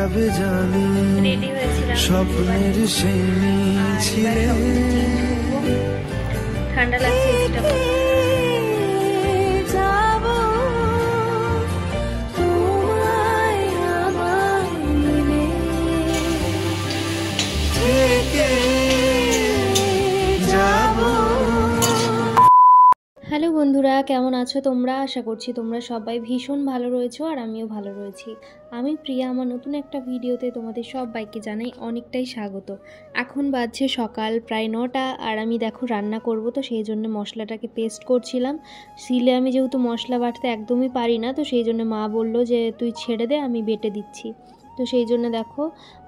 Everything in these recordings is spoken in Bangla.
রেডি হয়েছিলাম, ঠান্ডা লাগছে এসিটা। হ্যালো বন্ধুরা, কেমন আছো তোমরা? আশা করছি তোমরা সবাই ভীষণ ভালো রয়েছো আর আমিও ভালো রয়েছি। আমি প্রিয়া, আমার নতুন একটা ভিডিওতে তোমাদের সবাইকে জানাই অনেকটাই স্বাগত। এখন বাজছে সকাল প্রায় 9টা আর আমি দেখো রান্না করব, তো সেই জন্য মশলাটাকে পেস্ট করছিলাম। সিলে আমি যেহেতু মশলা বাটতে একদমই পারি না, তো সেই জন্য মা বলল যে তুই ছেড়ে দে, আমি বেটে দিচ্ছি। তো সেই জন্য দেখো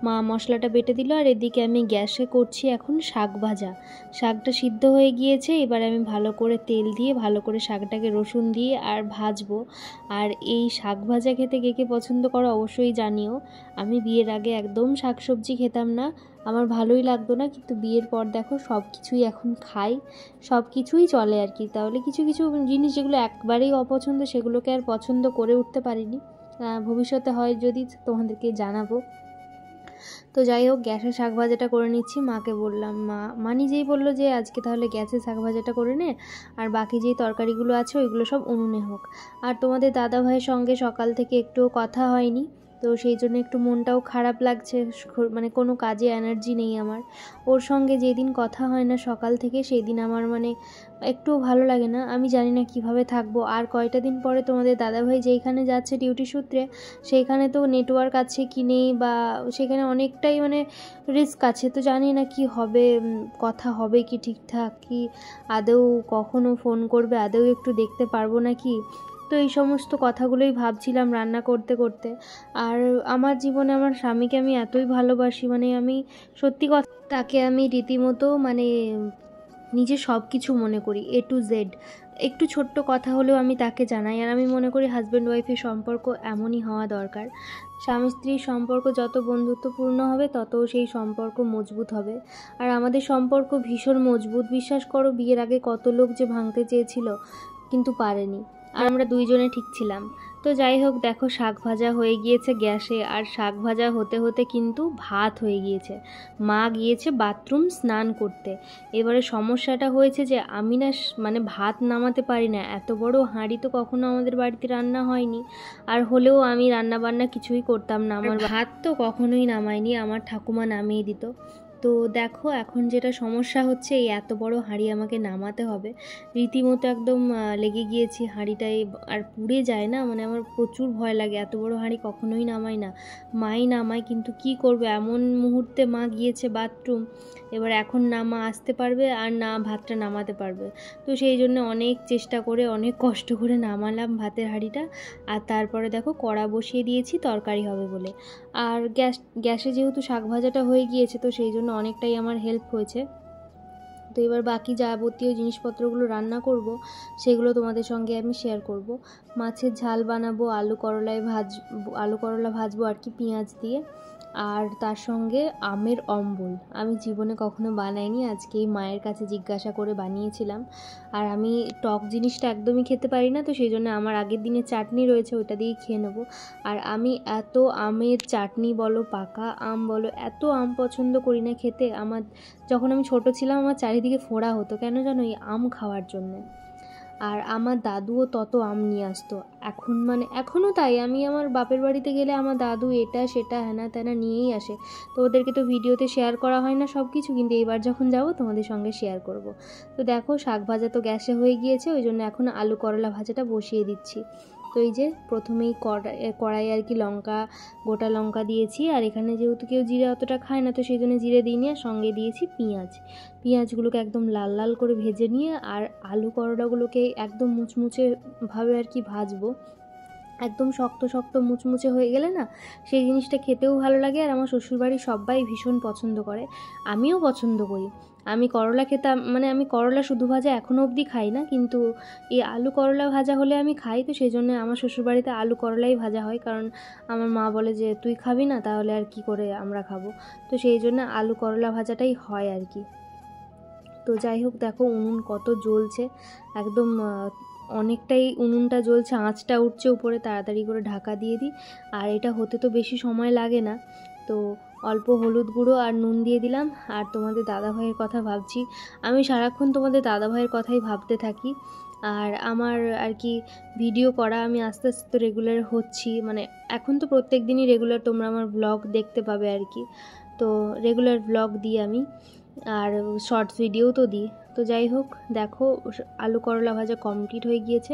মা মশলাটা বেটে দিল আর এদিকে আমি গ্যাসে করছি এখন শাক ভাজা। শাকটা সিদ্ধ হয়ে গিয়েছে, এবার আমি ভালো করে তেল দিয়ে ভালো করে শাকটাকে রসুন দিয়ে আর ভাজবো। আর এই শাক ভাজা খেতে কে কে পছন্দ করো অবশ্যই জানিও। আমি বিয়ের আগে একদম শাকসবজি খেতাম না, আমার ভালোই লাগতো না, কিন্তু বিয়ের পর দেখো সব কিছুই এখন খাই, সব কিছুই চলে আর কি। তাহলে কিছু কিছু জিনিস যেগুলো একবারেই অপছন্দ সেগুলোকে আর পছন্দ করে উঠতে পারিনি। ভবিষ্যতে হয় যদি তোমাদেরকে জানাবো। তো যাই হোক, গ্যাসে শাক ভাজাটা করে নিচ্ছি। মাকে বললাম, মা নিজেই বললো যে আজকে তাহলে গ্যাসে শাক ভাজাটা করে নে, আর বাকি যেই তরকারিগুলো আছে ওইগুলো সব উনুনে হোক। আর তোমাদের দাদা ভাইয়ের সঙ্গে সকাল থেকে একটুও কথা হয়নি, তো সেই জন্য একটু মনটাও খারাপ লাগছে, মানে কোনো কাজে এনার্জি নেই আমার। ওর সঙ্গে যেদিন কথা হয় না সকাল থেকে সেই দিন আমার মানে একটুও ভালো লাগে না। আমি জানি না কিভাবে থাকবো। আর কয়টা দিন পরে তোমাদের দাদাভাই যেইখানে যাচ্ছে ডিউটি সূত্রে, সেইখানে তো নেটওয়ার্ক আছে কি নেই, বা সেখানে অনেকটাই মানে রিস্ক আছে। তো জানি না কি হবে, কথা হবে কি ঠিকঠাক, কি আদৌ কখনো ফোন করবে, আদৌ একটু দেখতে পারবো নাকি। তো এই সমস্ত কথাগুলোই ভাবছিলাম রান্না করতে করতে। আর আমার জীবনে আমার স্বামীকে আমি এতই ভালোবাসি, মানে আমি সত্যি কথা, তাকে আমি রীতিমতো মানে নিজে সব কিছু মনে করি, A to Z। একটু ছোট্ট কথা হলেও আমি তাকে জানাই। আর আমি মনে করি হাজব্যান্ড ওয়াইফের সম্পর্ক এমনই হওয়া দরকার। স্বামী স্ত্রীর সম্পর্ক যত বন্ধুত্বপূর্ণ হবে তত সেই সম্পর্ক মজবুত হবে। আর আমাদের সম্পর্ক ভীষণ মজবুত, বিশ্বাস করো। বিয়ের আগে কত লোক যে ভাঙতে চেয়েছিল কিন্তু পারেনি, আর আমরা দুইজনে ঠিক ছিলাম। তো যাই হোক, দেখো শাক ভাজা হয়ে গিয়েছে গ্যাসে, আর শাক ভাজা হতে হতে কিন্তু ভাত হয়ে গিয়েছে। মা গিয়েছে বাথরুম স্নান করতে। এবারে সমস্যাটা হয়েছে যে আমি না মানে ভাত নামাতে পারি না, এত বড় হাঁড়ি তো কখনো আমাদের বাড়িতে রান্না হয়নি। আর হলেও আমি রান্না বান্না কিছুই করতাম না, আমার ভাত তো কখনোই নামায়নি, আমার ঠাকুমা নামিয়ে দিত। তো দেখো এখন যেটা সমস্যা হচ্ছে, এই এত বড় হাঁড়ি আমাকে নামাতে হবে। রীতিমতো একদম লেগে গিয়েছি হাঁড়িটায়, আর পুড়ে যায় না, মানে আমার প্রচুর ভয় লাগে। এত বড় হাঁড়ি কখনোই নামাই না, মাই নামায়, কিন্তু কি করবে, এমন মুহূর্তে মা গিয়েছে বাথরুম। এবার এখন না মা আসতে পারবে আর না ভাতটা নামাতে পারবে। তো সেই জন্য অনেক চেষ্টা করে অনেক কষ্ট করে নামালাম ভাতের হাঁড়িটা। আর তারপরে দেখো কড়া বসিয়ে দিয়েছি তরকারি হবে বলে। আর গ্যাসে যেহেতু শাক ভাজাটা হয়ে গিয়েছে, তো সেই জন্য অনেকটাই আমার হেল্প হয়েছে। তো এবার বাকি যাবতীয় জিনিসপত্রগুলো রান্না করব, সেগুলো তোমাদের সঙ্গে আমি শেয়ার করব। মাছের ঝাল বানাবো, আলু করলা ভাজবো আর কি পেঁয়াজ দিয়ে। আর তার সঙ্গে আমের অম্বল আমি জীবনে কখনো বানাইনি, আজকেই মায়ের কাছে জিজ্ঞাসা করে বানিয়েছিলাম। আর আমি টক জিনিসটা একদমই খেতে পারি না, তো সেই জন্য আমার আগের দিনের চাটনি রয়েছে, ওইটা দিয়েই খেয়ে নেবো। আর আমি এত আমের চাটনি বলো, পাকা আম বলো, এত আম পছন্দ করি না খেতে। যখন আমি ছোট ছিলাম আমার চারিদিকে ফোড়া হতো, কেন জানো, এই আম খাওয়ার জন্য। আর আমার দাদুও তত আম নিয়ে আসতো। এখনও তাই, আমি আমার বাপের বাড়িতে গেলে আমার দাদু এটা সেটা হ্যানা ত্যানা নিয়েই আসে। তো ওদেরকে তো ভিডিওতে শেয়ার করা হয় না সব কিছু, কিন্তু এইবার যখন যাবো তোমাদের সঙ্গে শেয়ার করব। তো দেখো শাক ভাজা তো গ্যাসে হয়ে গিয়েছে, ওই জন্য এখন আলু করলা ভাজাটা বসিয়ে দিচ্ছি। তো এই যে প্রথমেই কড়াই আর কি গোটা লঙ্কা দিয়েছি। আর এখানে যেহেতু কেউ জিরে অতটা খায় না, তো সেই জন্য জিরে দিইনি। আর সঙ্গে দিয়েছি পেঁয়াজগুলোকে একদম লাল লাল করে ভেজে নিয়ে, আর আলু করলাগুলোকে একদম মুচমুচে ভাবে আর কি ভাজবো। একদম শক্ত শক্ত মুচমুচে হয়ে গেলে না সেই জিনিসটা খেতেও ভালো লাগে। আর আমার শ্বশুরবাড়ির সবাই ভীষণ পছন্দ করে, আমিও পছন্দ করি। আমি করলা খেতাম, মানে আমি করলা শুধু ভাজা এখনও অবধি খাই না, কিন্তু এই আলু করলা ভাজা হলে আমি খাই। তো সেই জন্য আমার শ্বশুরবাড়িতে আলু করলাই ভাজা হয়, কারণ আমার মা বলে যে তুই খাবি না তাহলে আর কি করে আমরা খাবো। তো সেই জন্য আলু করলা ভাজাটাই হয় আর কি। তো যাই হোক, দেখো উনুন কত জ্বলছে, একদম অনেকটাই উনুনটা জ্বলছে, আঁচটা উঠছে উপরে, তাড়াতাড়ি করে ঢাকা দিয়ে দিই। আর এটা হতে তো বেশি সময় লাগে না, তো অল্প হলুদ গুঁড়ো আর নুন দিয়ে দিলাম। আর তোমাদের দাদাভাইয়ের কথা ভাবছি, আমি সারাক্ষণ তোমাদের দাদাভাইয়ের কথাই ভাবতে থাকি। আর আমার আর কি ভিডিও করা আমি আস্তে আস্তে তো রেগুলার হচ্ছি, মানে এখন তো প্রত্যেক দিনই রেগুলার তোমরা আমার ব্লগ দেখতে পাবে আর কি। তো রেগুলার ব্লগ দিই আমি, আর শর্টস ভিডিও তো দিই। তো যাই হোক, দেখো আলু করলা ভাজা কমপ্লিট হয়ে গিয়েছে।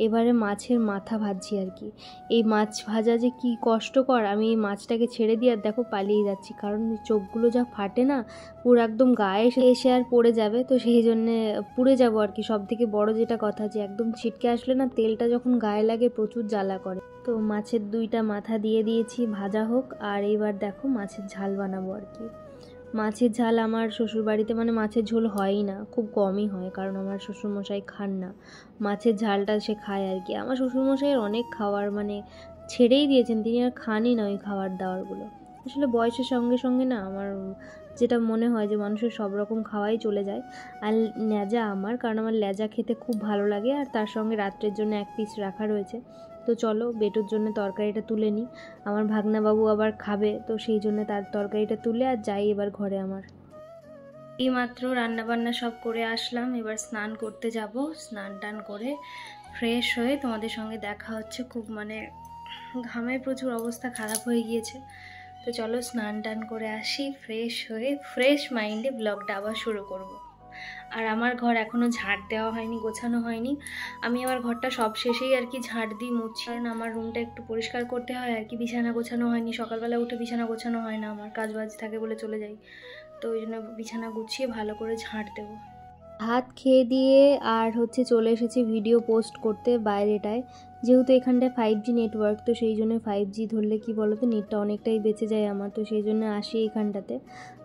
এবারে মাছের মাথা ভাজছি আর কি। এই মাছ ভাজা যে কি কষ্টকর, আমি এই মাছটাকে ছেড়ে দিয়ে আর দেখো পালিয়ে যাচ্ছি, কারণ চোখগুলো যা ফাটে না, পুরো একদম গায়ে এসে আর পড়ে যাবে, তো সেই জন্যে পুড়ে যাবো আর কি। সব থেকে বড় যেটা কথা, যে একদম ছিটকে আসলে না তেলটা যখন গায়ে লাগে প্রচুর জ্বালা করে। তো মাছের 2টা মাথা দিয়ে দিয়েছি, ভাজা হোক। আর এইবার দেখো মাছের ঝাল বানাবো আর কি। মাছের ঝাল আমার শ্বশুরবাড়িতে মানে মাছের ঝোল হয়ই না, খুব কমই হয়, কারণ আমার শ্বশুরমশাই খান না মাছের ঝালটা, সে খায় আর কি। আমার শ্বশুরমশাইয়ের অনেক খাওয়ার মানে ছেড়েই দিয়েছেন, তিনি আর খানই না ওই খাবার দাবারগুলো। আসলে বয়সের সঙ্গে সঙ্গে না আমার যেটা মনে হয় যে মানুষের সব রকম খাওয়াই চলে যায়। আর ল্যাজা আমার, কারণ আমার ল্যাজা খেতে খুব ভালো লাগে, আর তার সঙ্গে রাত্রের জন্য 1 পিস রাখা রয়েছে। তো চলো বেটুর জন্য তরকারিটা তুলে নিই, আমার ভাগনাবাবু আবার খাবে, তো সেই জন্য তার তরকারিটা তুলে আর যাই এবার ঘরে। আমার এইমাত্র রান্নাবান্না সব করে আসলাম, এবার স্নান করতে যাব। স্নান টান করে ফ্রেশ হয়ে তোমাদের সঙ্গে দেখা হচ্ছে। খুব মানে ঘামে প্রচুর অবস্থা খারাপ হয়ে গিয়েছে। তো চলো স্নান টান করে আসি, ফ্রেশ হয়ে ফ্রেশ মাইন্ডে ব্লগটা আবার শুরু করব। আর আমার ঘর এখনও ঝাড় দেওয়া হয়নি, গোছানো হয়নি। আমি আমার ঘরটা সব শেষেই আর কি ঝাড় দিই, মুছি, কারণ আমার রুমটা একটু পরিষ্কার করতে হয় আর কি। বিছানা গোছানো হয়নি, সকালবেলা উঠে বিছানা গোছানো হয় না, আমার কাজ বাজ থাকে বলে চলে যাই, তো ওই জন্য বিছানা গুছিয়ে ভালো করে ঝাড় দেবো। ভাত খেয়ে দিয়ে আর হচ্ছে চলে এসেছি ভিডিও পোস্ট করতে বাইরেটায়। যেহেতু এখানটায় 5G নেটওয়ার্ক, তো সেই জন্য 5G ধরলে কি বলো তো নেটটা অনেকটাই বেঁচে যায় আমার, তো সেই জন্য আসি এখানটাতে।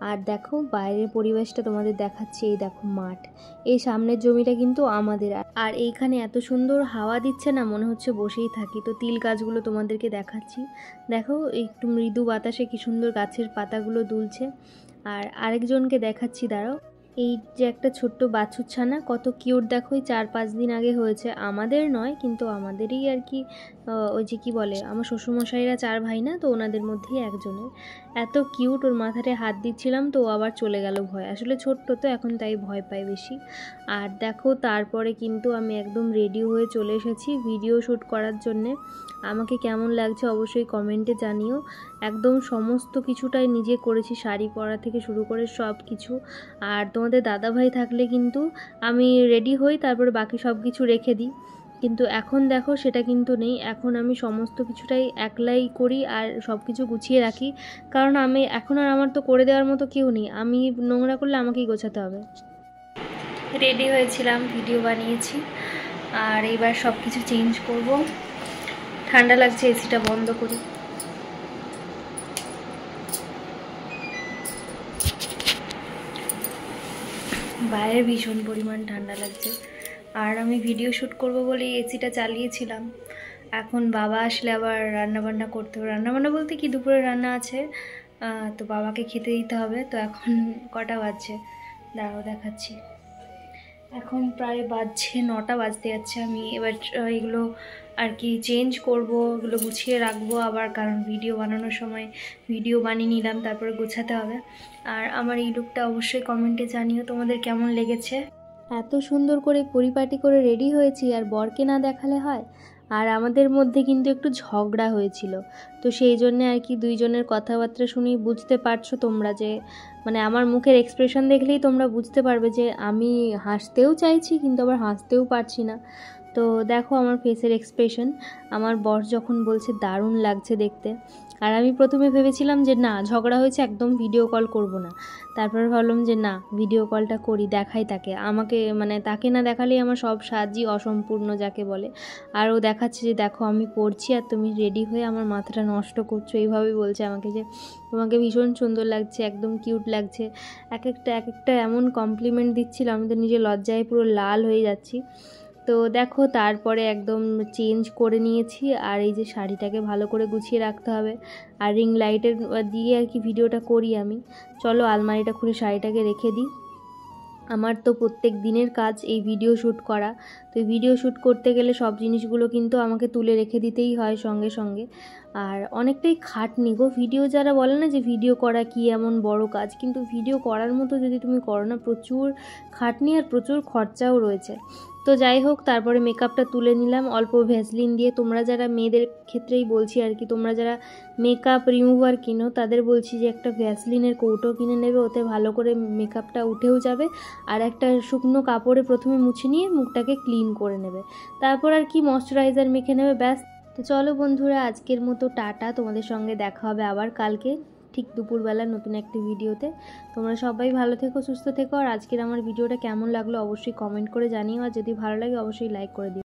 আর দেখো বাইরের পরিবেশটা তোমাদের দেখাচ্ছি, এই দেখো মাঠ, এই সামনের জমিটা কিন্তু আমাদের। আর এইখানে এত সুন্দর হাওয়া দিচ্ছে না, মনে হচ্ছে বসেই থাকি। তো তিল গাছগুলো তোমাদেরকে দেখাচ্ছি, দেখো একটু মৃদু বাতাসে কি সুন্দর গাছের পাতাগুলো দুলছে। আর আরেকজনকে দেখাচ্ছি, দাঁড়াও, এই যে একটা ছোট্ট বাছুর ছানা, কত কিউট দেখো, এই 4-5 দিন আগে হয়েছে, আমাদের নয় কিন্তু আমাদেরই আর কি। ওই যে কি বলে, আমার শ্বশুরমশাইরা 4 ভাই না, তো ওনাদের মধ্যেই একজনের। এত কিউট, ওর মাথায় হাত দিচ্ছিলাম তো ও আবার চলে গেল ভয়, আসলে ছোট্ট তো এখন, তাই ভয় পায় বেশি। আর দেখো তারপরে কিন্তু আমি একদম রেডি হয়ে চলে এসেছি ভিডিও শ্যুট করার জন্যে। আমাকে কেমন লাগছে অবশ্যই কমেন্টে জানিও। একদম সমস্ত কিছুটাই নিজে করেছি, শাড়ি পরা থেকে শুরু করে সব কিছু। আর তোমাদের দাদাভাই থাকলে কিন্তু আমি রেডি হই, তারপরে বাকি সব কিছু রেখে দিই, কিন্তু এখন দেখো সেটা কিন্তু নেই। এখন আমি সমস্ত কিছুটাই একলাই করি আর সব কিছু গুছিয়ে রাখি, কারণ আমি এখন আর আমার তো করে দেওয়ার মতো কেউ নেই, আমি নোংরা করলে আমাকেই গোছাতে হবে। রেডি হয়েছিলাম, ভিডিও বানিয়েছি, আর এইবার সব কিছু চেঞ্জ করব। ঠান্ডা লাগছে, এসিটা বন্ধ করি। বাইরে ভীষণ পরিমাণ ঠান্ডা লাগছে, আর আমি ভিডিও শ্যুট করব বলে এসিটা চালিয়েছিলাম। এখন বাবা আসলে আবার রান্নাবান্না করতে হবে, রান্নাবান্না বলতে কি দুপুরে রান্না আছে, তো বাবাকে খেতে দিতে হবে। তো এখন কটা বাজছে দাঁড়াও দেখাচ্ছি, এখন প্রায় বাজছে 9টা বাজতে যাচ্ছে। আমি এবার এগুলো আর কি চেঞ্জ করব, এগুলো গুছিয়ে রাখবো আবার, কারণ ভিডিও বানানোর সময় ভিডিও বানিয়ে নিলাম, তারপরে গোছাতে হবে। আর আমার এই লুকটা অবশ্যই কমেন্টে জানিও তোমাদের কেমন লেগেছে। এত সুন্দর করে পরিপাটি করে রেডি হয়েছি, আর বরকে না দেখালে হয়। আর আমাদের মধ্যে কিন্তু একটু ঝগড়া হয়েছিল, তো সেই জন্যে আর কি দুইজনের কথাবার্তা শুনেই বুঝতে পারছো তোমরা, যে মানে আমার মুখের এক্সপ্রেশন দেখলেই তোমরা বুঝতে পারবে যে আমি হাসতেও চাইছি কিন্তু আবার হাসতেও পারছি না। তো দেখো আমার ফেসের এক্সপ্রেশন, আমার বর যখন বলছে দারুণ লাগছে দেখতে। আর আমি প্রথমে ভেবেছিলাম যে না ঝগড়া হয়েছে, একদম ভিডিও কল করব না। তারপর ভাবলাম যে না ভিডিও কলটা করি, দেখাই তাকে, আমাকে মানে তাকে না দেখালেই আমার সব সাজই অসম্পূর্ণ যাকে বলে। আর ও দেখাচ্ছে যে দেখো আমি পড়ছি আর তুমি রেডি হয়ে আমার মাথাটা নষ্ট করছো, এইভাবেই বলছে আমাকে যে তোমাকে ভীষণ সুন্দর লাগছে, একদম কিউট লাগছে। এক একটা এমন কমপ্লিমেন্ট দিচ্ছিল, আমি তো নিজে লজ্জায় পুরো লাল হয়ে যাচ্ছি। তো দেখো তারপরে একদম চেঞ্জ করে নিয়েছি, আর এই যে শাড়িটাকে ভালো করে গুছিয়ে রাখতে হবে, আর রিং লাইটের দিয়ে আর কি ভিডিওটা করি আমি। চলো আলমারিটা খুলে শাড়িটাকে রেখে দিই। আমার তো প্রত্যেক দিনের কাজ এই ভিডিও শ্যুট করা। তো এই ভিডিও শ্যুট করতে গেলে সব জিনিসগুলো কিন্তু আমাকে তুলে রেখে দিতেই হয় সঙ্গে সঙ্গে। আর অনেকটাই খাটনি গো। ভিডিও যারা বলে না যে ভিডিও করা কি এমন বড় কাজ, কিন্তু ভিডিও করার মতো যদি তুমি করো না, প্রচুর খাটনি আর প্রচুর খরচাও রয়েছে। তো যাই হোক, তারপরে মেকআপটা তুলে নিলাম অল্প ভ্যাসলিন দিয়ে। তোমরা যারা মেয়েদের ক্ষেত্রেই বলছি আর কি, তোমরা যারা মেকআপ রিমুভার কিনো তাদের বলছি যে একটা ভ্যাসলিনের কৌটো কিনে নেবে, ওতে ভালো করে মেকআপটা উঠেও যাবে। আর একটা শুকনো কাপড়ে প্রথমে মুছে নিয়ে মুখটাকে ক্লিন করে নেবে, তারপর আর কি ময়শ্চারাইজার মেখে নেবে, ব্যাস। তো চলো বন্ধুরা, আজকের মতো টাটা। তোমাদের সঙ্গে দেখা হবে আবার কালকে ঠিক দুপুরবেলা নতুন একটি ভিডিওতে। তোমরা সবাই ভালো থেকো, সুস্থ থেকো। আর আজকের আমার ভিডিওটা কেমন লাগলো অবশ্যই কমেন্ট করে জানিও, আর যদি ভালো লাগে অবশ্যই লাইক করে দিও।